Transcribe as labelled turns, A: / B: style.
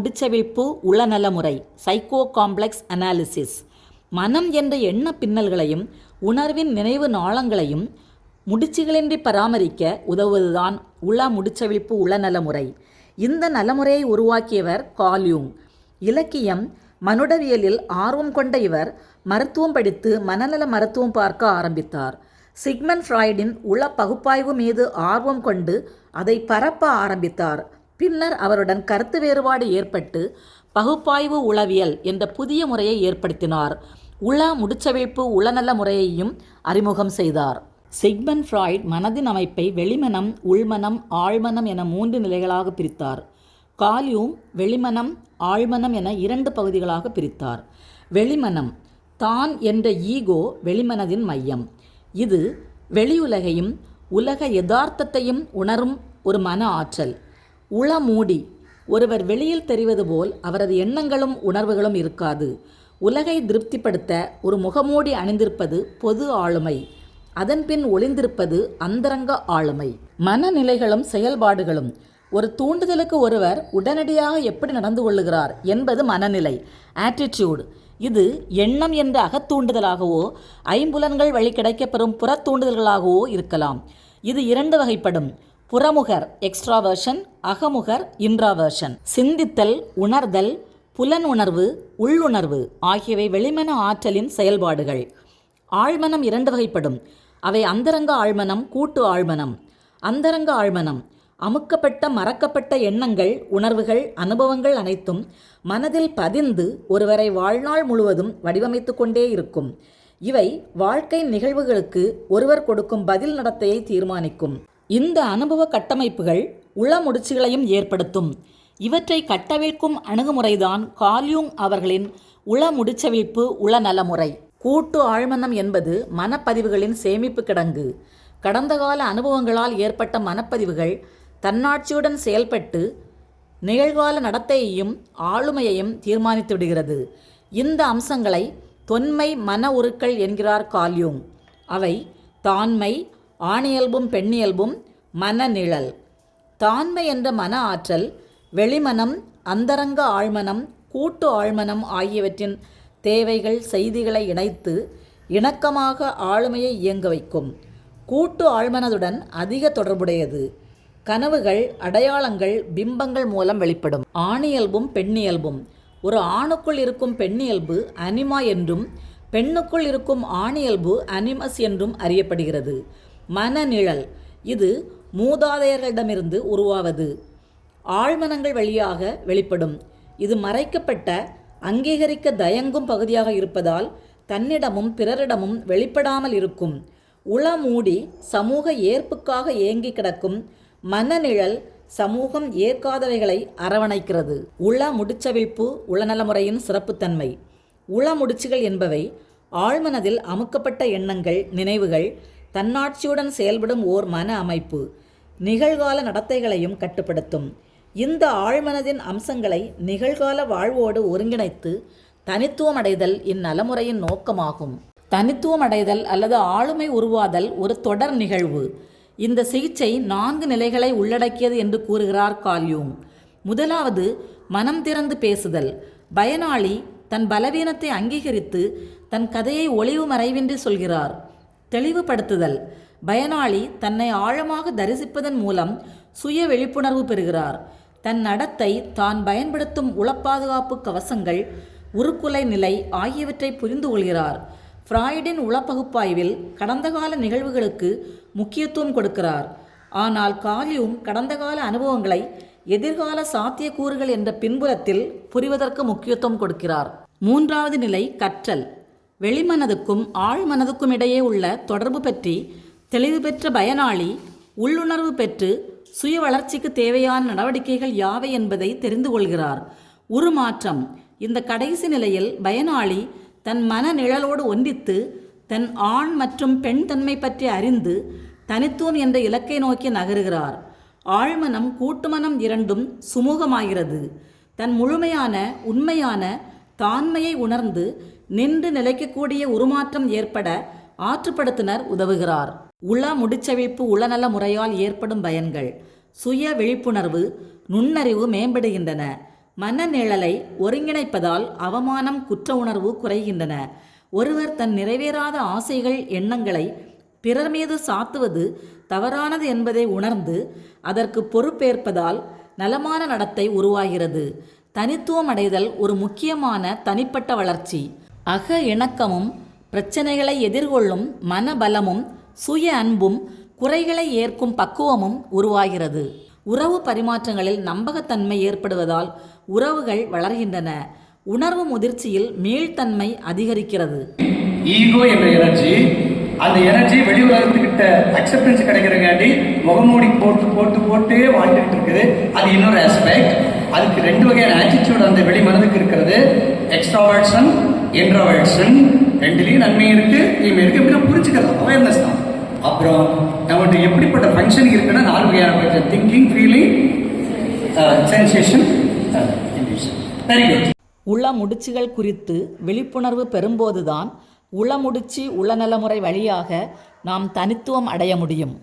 A: முடிச்சவிழ்ப்பு உளநல முறை psycho complex analysis. மனம் என்ற எண்ண பின்னல்களையும் உணர்வின் நினைவு நாளங்களையும் முடிச்சுகளின்றி பராமரிக்க உதவுவதுதான் உள முடிச்சவிழ்ப்பு உளநல முறை. இந்த நலமுறையை உருவாக்கியவர் கார்ல் யூங். இலக்கியம் மனுடவியலில் ஆர்வம் கொண்ட இவர் மருத்துவம் படித்து மனநல மருத்துவம் பார்க்க ஆரம்பித்தார். சிக்மண்ட் ஃப்ராய்டின் உள பகுப்பாய்வு மீது ஆர்வம் கொண்டு அதை பரப்ப ஆரம்பித்தார். பின்னர் அவருடன் கருத்து வேறுபாடு ஏற்பட்டு பகுப்பாய்வு உளவியல் என்ற புதிய முறையை ஏற்படுத்தினார். உள முடிச்சவிழ்ப்பு உளநல முறையையும் அறிமுகம் செய்தார். சிக்மண்ட் ஃப்ராய்ட் மனதின் அமைப்பை வெளிமனம், உள்மனம், ஆழ்மனம் என 3 நிலைகளாக பிரித்தார். கார்ல் யூங் வெளிமனம், ஆழ்மனம் என 2 பகுதிகளாக பிரித்தார். வெளிமனம் தான் என்ற ஈகோ வெளிமனதின் மையம். இது வெளியுலகையும் உலக யதார்த்தத்தையும் உணரும் ஒரு மன ஆற்றல். உளமூடி ஒருவர் வெளியில் தெரிவது போல் அவரது எண்ணங்களும் உணர்வுகளும் இருக்காது. உலகை திருப்திப்படுத்த ஒரு முகமூடி அணிந்திருப்பது பொது ஆளுமை. அதன்பின் ஒளிந்திருப்பது அந்தரங்க ஆளுமை. மனநிலைகளும் செயல்பாடுகளும். ஒரு தூண்டுதலுக்கு ஒருவர் உடனடியாக எப்படி நடந்து கொள்ளுகிறார் என்பது மனநிலை, ஆட்டிடியூட். இது எண்ணம் என்ற அகத்தூண்டுதலாகவோ ஐம்புலன்கள் வழி கிடைக்கப்பெறும் புறத்தூண்டுதல்களாகவோ இருக்கலாம். இது 2 வகைப்படும்: புறமுகர் எக்ஸ்ட்ராவர்ஷன், அகமுகர் இன்ட்ராவர்ஷன். சிந்தித்தல், உணர்தல், புலன் உணர்வு, உள்ளுணர்வு ஆகியவை வெளிமன ஆற்றலின் செயல்பாடுகள். ஆழ்மனம் 2 வகைப்படும். அவை அந்தரங்க ஆழ்மனம், கூட்டு ஆழ்மனம். அந்தரங்க ஆழ்மனம் அமுக்கப்பட்ட மறக்கப்பட்ட எண்ணங்கள், உணர்வுகள், அனுபவங்கள் அனைத்தும் மனதில் பதிந்து ஒருவரை வாழ்நாள் முழுவதும் வடிவமைத்து கொண்டே இருக்கும். இவை வாழ்க்கை நிகழ்வுகளுக்கு ஒருவர் கொடுக்கும் பதில் நடத்தையை தீர்மானிக்கும். இந்த அனுபவ கட்டமைப்புகள் உள முடிச்சுகளையும் ஏற்படுத்தும். இவற்றை கட்டவிழ்க்கும் அணுகுமுறைதான் கார்ல் யூங் அவர்களின் உள முடிச்சவிழ்ப்பு உளநல முறை. கூட்டு ஆழ்மனம் என்பது மனப்பதிவுகளின் சேமிப்பு கிடங்கு. கடந்த கால அனுபவங்களால் ஏற்பட்ட மனப்பதிவுகள் தன்னாட்சியுடன் செயல்பட்டு நிகழ்கால நடத்தையையும் ஆளுமையையும் தீர்மானித்து விடுகிறது. இந்த அம்சங்களை தொன்மை மன உருக்கள் என்கிறார் கார்ல் யூங். அவை தாண்மை, ஆணியல்பும் பெண்ணியல்பும், மனநிழல். தாண்மை என்ற மன ஆற்றல் வெளிமனம், அந்தரங்க ஆழ்மனம், கூட்டு ஆழ்மனம் ஆகியவற்றின் தேவைகள், செய்திகளை இணைத்து இணக்கமாக ஆளுமையை இயங்க வைக்கும். கூட்டு ஆழ்மனதுடன் அதிக தொடர்புடையது. கனவுகள், அடையாளங்கள், பிம்பங்கள் மூலம் வெளிப்படும். ஆணியல்பும் பெண்ணியல்பும். ஒரு ஆணுக்குள் இருக்கும் பெண்ணியல்பு அனிமா என்றும் பெண்ணுக்குள் இருக்கும் ஆணியல்பு அனிமஸ் என்றும் அறியப்படுகிறது. மனநிழல். இது மூதாதையர்களிடமிருந்து உருவாவது ஆழ்மனங்கள் வழியாக வெளிப்படும். இது மறைக்கப்பட்ட, அங்கீகரிக்க தயங்கும் பகுதியாக இருப்பதால் தன்னிடமும் பிறரிடமும் வெளிப்படாமல் இருக்கும். உளமூடி சமூக ஏற்புக்காக ஏங்கி கிடக்கும். மனநிழல் சமூகம் ஏற்காதவைகளை அரவணைக்கிறது. உள முடிச்சவிழ்ப்பு உளநல முறையின் சிறப்புத்தன்மை. உள முடிச்சுகள் என்பவை ஆழ்மனதில் அமுக்கப்பட்ட எண்ணங்கள், நினைவுகள், தன்னாட்சியுடன் செயல்படும் ஓர் மன அமைப்பு. நிகழ்கால நடத்தைகளையும் கட்டுப்படுத்தும். இந்த ஆழ்மனதின் அம்சங்களை நிகழ்கால வாழ்வோடு ஒருங்கிணைத்து தனித்துவம் அடைதல் இந்நலமுறையின் நோக்கமாகும். தனித்துவம் அடைதல் அல்லது ஆளுமை உருவாதல் ஒரு தொடர் நிகழ்வு. இந்த சிகிச்சை 4 நிலைகளை உள்ளடக்கியது என்று கூறுகிறார் கார்ல் யூங். முதலாவது மனம் திறந்து பேசுதல். பயனாளி தன் பலவீனத்தை அங்கீகரித்து தன் கதையை ஒளிவு மறைவின்றி சொல்கிறார். தெளிவுபடுத்துதல். பயனாளி தன்னை ஆழமாக தரிசிப்பதன் மூலம் சுய விழிப்புணர்வு பெறுகிறார். தன் நடத்தை, தான் பயன்படுத்தும் உளப்பாதுகாப்பு கவசங்கள், உருக்குலை நிலை ஆகியவற்றை புரிந்து கொள்கிறார். ஃப்ராய்டின் உளப்பகுப்பாய்வில் கடந்த கால நிகழ்வுகளுக்கு முக்கியத்துவம் கொடுக்கிறார். ஆனால் கார்ல் யூங் கடந்த கால அனுபவங்களை எதிர்கால சாத்தியக்கூறுகள் என்ற பின்புலத்தில் புரிவதற்கு முக்கியத்துவம் கொடுக்கிறார். 3வது நிலை கற்றல். வெளிமனதுக்கும் ஆழ்மனதுக்கும் இடையே உள்ள தொடர்பு பற்றி தெளிவு பெற்ற பயனாளி உள்ளுணர்வு பெற்று சுய வளர்ச்சிக்கு தேவையான நடவடிக்கைகள் யாவை என்பதை தெரிந்து கொள்கிறார். உருமாற்றம். இந்த கடைசி நிலையில் பயனாளி தன் மன நிழலோடு ஒன்றித்து தன் ஆண் மற்றும் பெண் தன்மை பற்றி அறிந்து தனித்துவம் என்ற இலக்கை நோக்கி நகருகிறார். ஆழ்மனம், கூட்டுமனம் இரண்டும் சுமூகமாகிறது. தன் முழுமையான உண்மையான தாண்மையை உணர்ந்து நின்று நிலைக்கக்கூடிய உருமாற்றம் ஏற்பட ஆற்றுப்படுத்தினர் உதவுகிறார். உள முடிச்சவிழ்ப்பு உளநல முறையால் ஏற்படும் பயன்கள். சுய விழிப்புணர்வு, நுண்ணறிவு மேம்படுகின்றன. மனநிழலை ஒருங்கிணைப்பதால் அவமானம், குற்ற உணர்வு குறைகின்றன. ஒருவர் தன் நிறைவேறாத ஆசைகள், எண்ணங்களை பிறர் மீது சாத்துவது தவறானது என்பதை உணர்ந்து அதற்கு பொறுப்பேற்பதால் நலமான நடத்தை உருவாகிறது. தனித்துவம் அடைதல் ஒரு முக்கியமான தனிப்பட்ட வளர்ச்சி. அக இணக்கமும் பிரச்சனைகளை எதிர்கொள்ளும் மனபலமும் சுய அன்பும் குறைகளை ஏற்கும் பக்குவமும் உருவாகிறது. உறவு பரிமாற்றங்களில் நம்பகத்தன்மை ஏற்படுவதால் உறவுகள் வளர்கின்றன. உணர்வு முதிர்ச்சியில் மீள்தன்மை அதிகரிக்கிறது.
B: ஈகோ என்ற எனர்ஜி, அந்த எனர்ஜி வெளி உலகத்துக்கிட்ட அக்செப்டன்ஸ் கிடைக்கிறங்காண்டி முகமூடி போட்டு போட்டு போட்டே வாழ்ந்துட்டு இருக்குது. அது இன்னொரு ஆஸ்பெக்ட். அதுக்கு 2 வகையான ஆட்டிடியூட் அந்த வெளி மனதுக்கு இருக்கிறது. Extraversion, introversion. ரெண்டுலேயும் நன்மை இருக்கு, தீமை இருக்கு. எப்படின்னா புரிஞ்சுக்கலாம், அவேர்னஸ் தான். அப்புறம் நம்மகிட்ட எப்படிப்பட்ட ஃபங்க்ஷன் இருக்குன்னா 4 வகையான thinking, feeling, sensation, intuition. Very good.
A: உள முடிச்சுகள் குறித்து விழிப்புணர்வு பெறும்போதுதான் உளமுடிச்சு உளநலமுறை வழியாக நாம் தனித்துவம் அடைய முடியும்.